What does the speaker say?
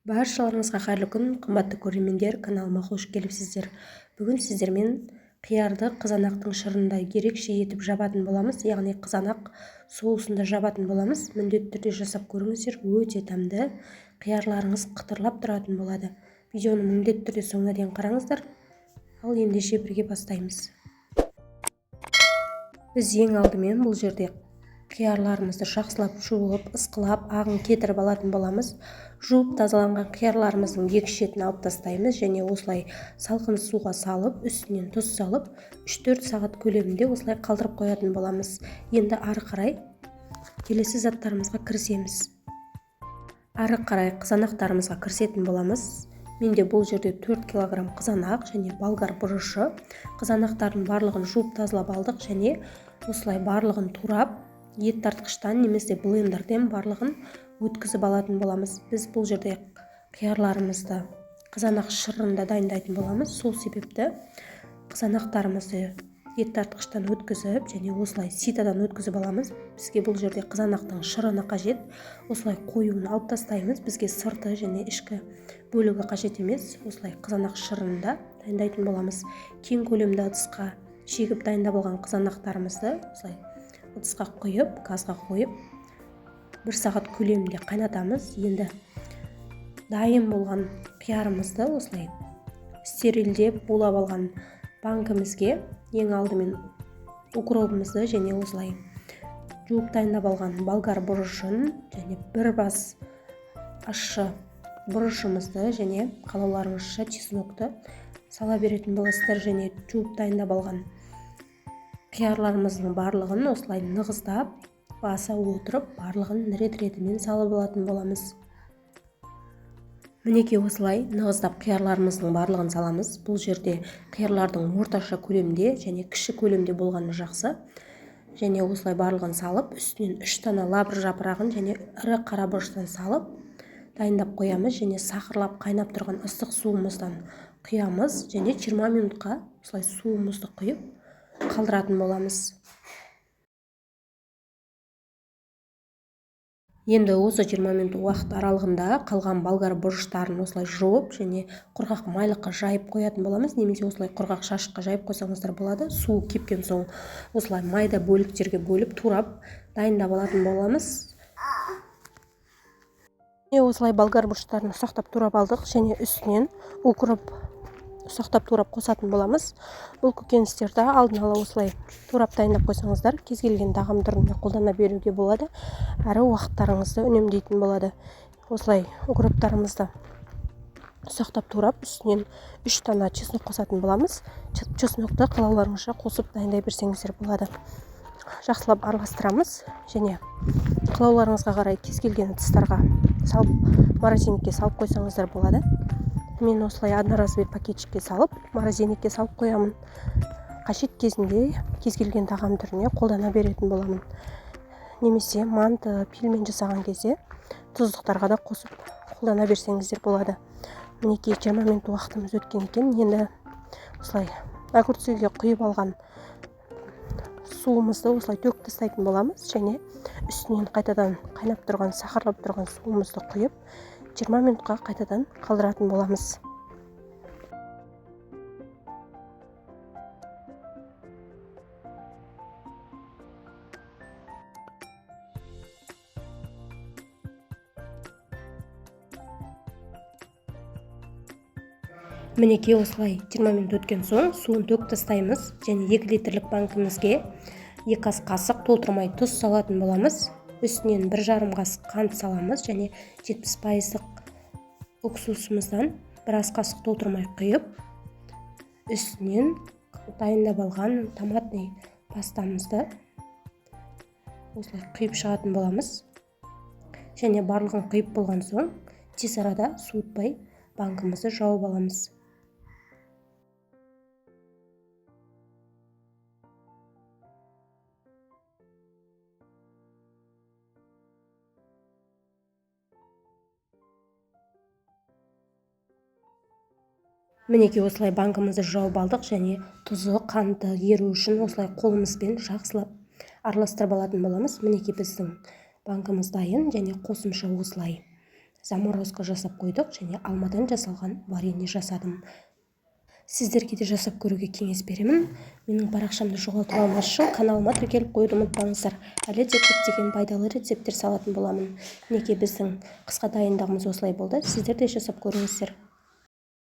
Баршаларыңызға қайырлы күн, қымбатты көрермендер, каналыма қош келіпсіздер. Бүгін сіздермен қиярды қызанақтың шырындай ерекше етіп жабатын боламыз, яғни қызанақ соусында жабатын боламыз. Міндетті түрде жасап көріңіздер, өте дәмді, қиярларыңыз қытырлап тұратын болады. Видеоны міндетті түрде соңына дейін қараңыздар. Ал ендеше бірге бастаймыз. Біз ең алдымен бұл жерде қиярларымызды жақсылап жуып, ысқылап, ағын кетіріп алатын боламыз. Жуып тазаланған қиярларымыздың екі шетін алып тастаймыз және осылай салқын суға салып, үстінен тұз салып, 3-4 сағат көлемінде осылай қалдырып қоятын боламыз. Енді ары қарай келесі заттарымызға кірісеміз. Ары қарай қызанақтарымызға кірісетін боламыз. Менде бұл жерде 4 кг қызанақ және болгар бұрышы. Қызанақтардың барлығын жуып тазалап алдық және осылай барлығын турап, ет тартқыштан немесе блендерден барлығын өткізіп алатын боламыз. Біз бұл жерде қиярларымызды қызанақ шырында дайындайтын боламыз. Сол себепті қызанақтарымызды ет тартқыштан өткізіп және осылай ситадан өткізіп аламыз. Бізге бұл жерде қызанақтың шырыны қажет. Осылай қоюын алып тастаймыз. Бізге сырты және ішкі бөлігі қажет емес. Осылай қызанақ шырында дайындайтын боламыз. Кең көлемді ыдысқа шегіп дайындап алған қызанақтарымызды осылай ыдысқа құйып, газға қойып, 1 сағат көлемінде қайнатамыз. Енді дайын болған қиярымызды осылай стерилдеп булап алған банкімізге ең алдымен укропымызды және осылай жуып дайындап алған болгар бұрышын және бір бас ащы бұрышымызды және қалауларыңызша чеснокты сала беретін боласыздар және жуып дайындап алған қиярларымыздың барлығын осылай нығыздап баса отырып барлығын рет-ретімен салып алатын боламыз. Мінекей осылай нығыздап қиярларымыздың барлығын саламыз. Бұл жерде қиярлардың орташа көлемде және кіші көлемде болғаны жақсы. Және осылай барлығын салып, үстінен 3 дана лавр жапырағын және ірі қара бұрыштан салып дайындап қоямыз және сақырлап қайнап тұрған ыстық суымыздан құямыз және 20 минутқа осылай суымызды құйып қалдыратын боламыз. Енді осы 20 минут уақыт аралығында қалған болгар бұрыштарын осылай жуып және құрғақ майлыққа жайып қоятын боламыз, немесе осылай құрғақ шашыққа жайып қойсаңыздар болады. Су кепкен соң осылай майда бөліктерге бөліп турап дайындап алатын боламыз. Осылай болгар бұрыштарын ұсақтап турап алдық және үстінен укроп ұсақтап турап қосатын боламыз. Бұл көкөністерді алдын ала осылай турап дайындап қойсаңыздар, кез келген тағам түрінде қолдана беруге болады, әрі уақыттарыңызды үнемдейтін болады. Осылай укроптарымызды ұсақтап турап, үстінен 3 дана чеснок қосатын боламыз. Чеснокты қалауларыңызша қосып дайындай берсеңіздер болады. Жақсылап араластырамыз және қалауларыңызға қарай кез келген ыдыстарға салып, морозилькаге салып қойсаңыздар болады. Мен осылай одноразовый пакетикке салып, морозилькаге салып қоямын. Қажет кезінде кез келген тағам түріне қолдана беретін боламын. Немесе манты, пельмен жасаған кезде тұздықтарға да қосып қолдана берсеңіздер болады. Мінекей 20 минут уақытымыз өткен екен. Енді осылай огурцыйға құйып алған суымызды осылай төгіп тастайтын боламыз және үстінен қайтадан қайнап тұрған, сақырлап тұрған суымызды құйып 20 минутқа қайтадан қалдыратын боламыз. Мінекей осылай 20 минут өткен соң суын төгіп тастаймыз және 2 литрлік банкімізге 2 ас қасық толтырмай тұз салатын боламыз. Үстінен 1,5 қасық қант саламыз және 70% уксусымыздан 1 ас қасық толтырмай құйып, үстінен дайындап алған томатный пастамызды осылай құйып шығатын боламыз. Және барлығын құйып болған соң тез арада суытпай банкімізді жауып аламыз. Мінекей осылай банкімізді жауып алдық және тұзы, қанты еру үшін осылай қолымызбен жақсылап араластырып алатын боламыз. Мінекей біздің банкіміз дайын және қосымша осылай заморозка жасап қойдық және алмадан жасалған варенье жасадым. Сіздерге де жасап көруге кеңес беремін. Менің парақшамды жоғалтып алмас үшін каналыма тіркеліп қоюды ұмытпаңыздар. Әлі де көптеген пайдалы рецепттер салатын боламын. Мінекей біздің қысқа дайындығымыз осылай болды. Сіздер де жасап көріңіздер.